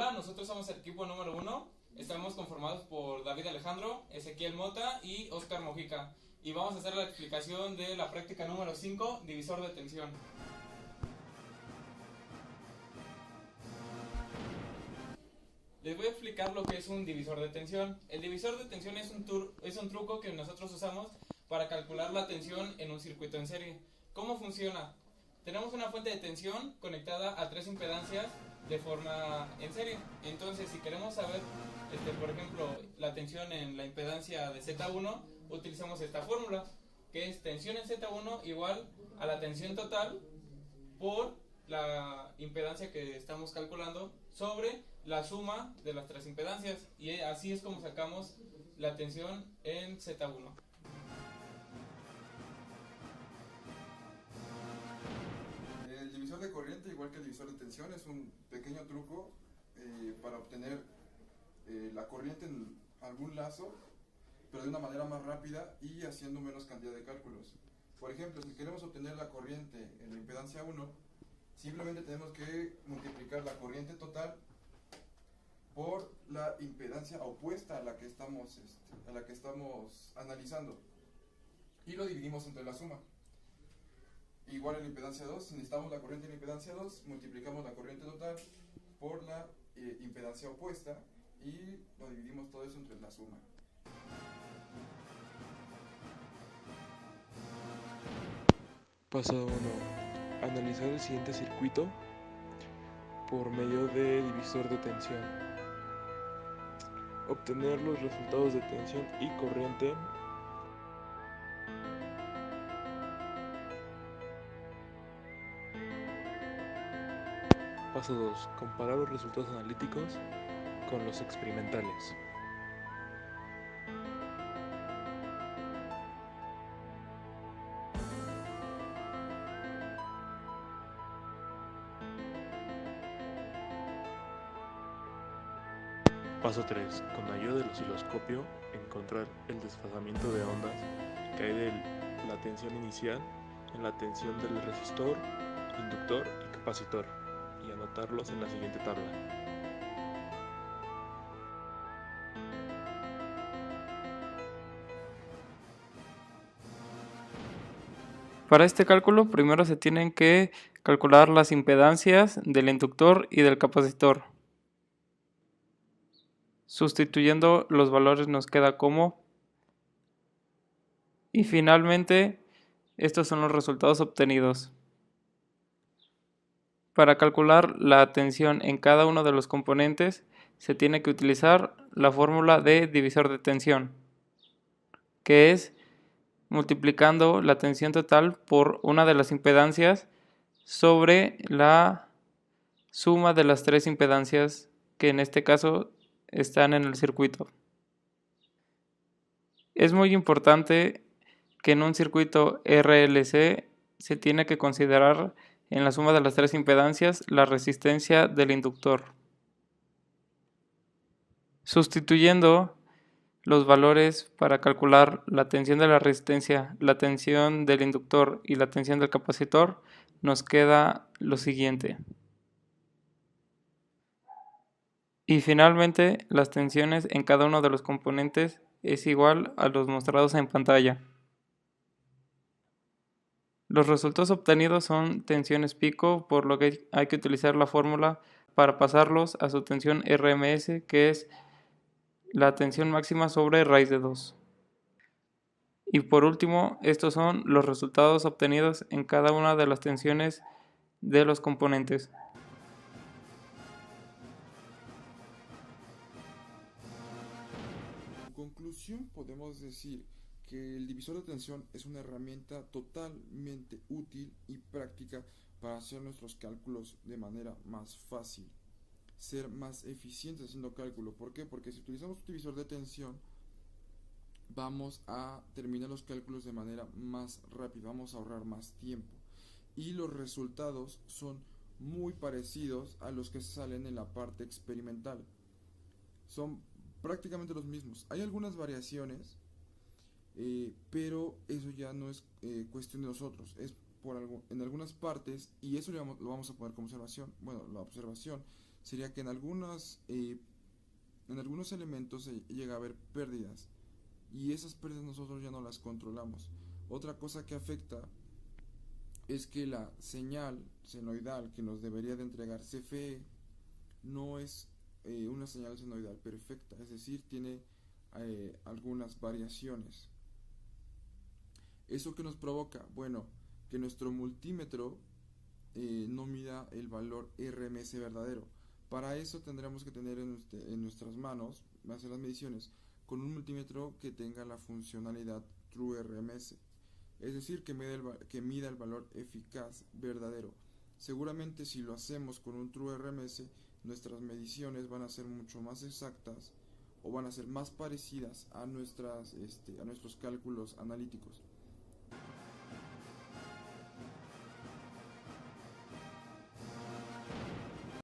Hola, nosotros somos el equipo número 1. Estamos conformados por David Alejandro, Ezequiel Mota y Oscar Mojica. Y vamos a hacer la explicación de la práctica número 5, divisor de tensión. Les voy a explicar lo que es un divisor de tensión. El divisor de tensión es un truco que nosotros usamos para calcular la tensión en un circuito en serie. ¿Cómo funciona? Tenemos una fuente de tensión conectada a 3 impedancias de forma en serie. Entonces, si queremos saber, por ejemplo, la tensión en la impedancia de Z1, utilizamos esta fórmula, que es tensión en Z1 igual a la tensión total por la impedancia que estamos calculando sobre la suma de las 3 impedancias. Y así es como sacamos la tensión en Z1. El divisor de corriente, igual que el divisor de tensión, es un pequeño truco para obtener la corriente en algún lazo, pero de una manera más rápida y haciendo menos cantidad de cálculos. Por ejemplo, si queremos obtener la corriente en la impedancia 1, simplemente tenemos que multiplicar la corriente total por la impedancia opuesta a la que estamos analizando, y lo dividimos entre la suma. Igual en la impedancia 2, si necesitamos la corriente en la impedancia 2, multiplicamos la corriente total por la impedancia opuesta y lo dividimos todo eso entre la suma. Paso 1. Analizar el siguiente circuito por medio de divisor de tensión. Obtener los resultados de tensión y corriente. Paso 2. Comparar los resultados analíticos con los experimentales. Paso 3. Con ayuda del osciloscopio, encontrar el desfasamiento de ondas que hay de la tensión inicial en la tensión del resistor, inductor y capacitor, y anotarlos en la siguiente tabla. Para este cálculo, primero se tienen que calcular las impedancias del inductor y del capacitor. Sustituyendo los valores nos queda como. Y finalmente, estos son los resultados obtenidos. Para calcular la tensión en cada uno de los componentes, se tiene que utilizar la fórmula de divisor de tensión, que es multiplicando la tensión total por una de las impedancias sobre la suma de las 3 impedancias que en este caso están en el circuito. Es muy importante que en un circuito RLC se tiene que considerar en la suma de las 3 impedancias la resistencia del inductor. Sustituyendo los valores para calcular la tensión de la resistencia, la tensión del inductor y la tensión del capacitor, nos queda lo siguiente. Y finalmente, las tensiones en cada uno de los componentes es igual a los mostrados en pantalla. Los resultados obtenidos son tensiones pico, por lo que hay que utilizar la fórmula para pasarlos a su tensión RMS, que es la tensión máxima sobre raíz de 2. Y por último, estos son los resultados obtenidos en cada una de las tensiones de los componentes. En conclusión, podemos decir que el divisor de tensión es una herramienta totalmente útil y práctica para hacer nuestros cálculos de manera más fácil, ser más eficientes haciendo cálculo. ¿Por qué? Porque si utilizamos un divisor de tensión, vamos a terminar los cálculos de manera más rápida, vamos a ahorrar más tiempo y los resultados son muy parecidos a los que salen en la parte experimental. Son prácticamente los mismos. Hay algunas variaciones, pero eso ya no es cuestión de nosotros, es en algunas partes, y eso lo vamos a poner como observación. Bueno, la observación sería que en algunos elementos llega a haber pérdidas, y esas pérdidas nosotros ya no las controlamos. Otra cosa que afecta es que la señal senoidal que nos debería de entregar CFE no es una señal senoidal perfecta, es decir, tiene algunas variaciones. ¿Eso que nos provoca? Bueno, que nuestro multímetro no mida el valor RMS verdadero. Para eso tendremos que tener en nuestras manos, hacer las mediciones con un multímetro que tenga la funcionalidad TrueRMS, es decir, que mida el valor eficaz verdadero. Seguramente si lo hacemos con un TrueRMS, nuestras mediciones van a ser mucho más exactas o van a ser más parecidas a nuestros cálculos analíticos.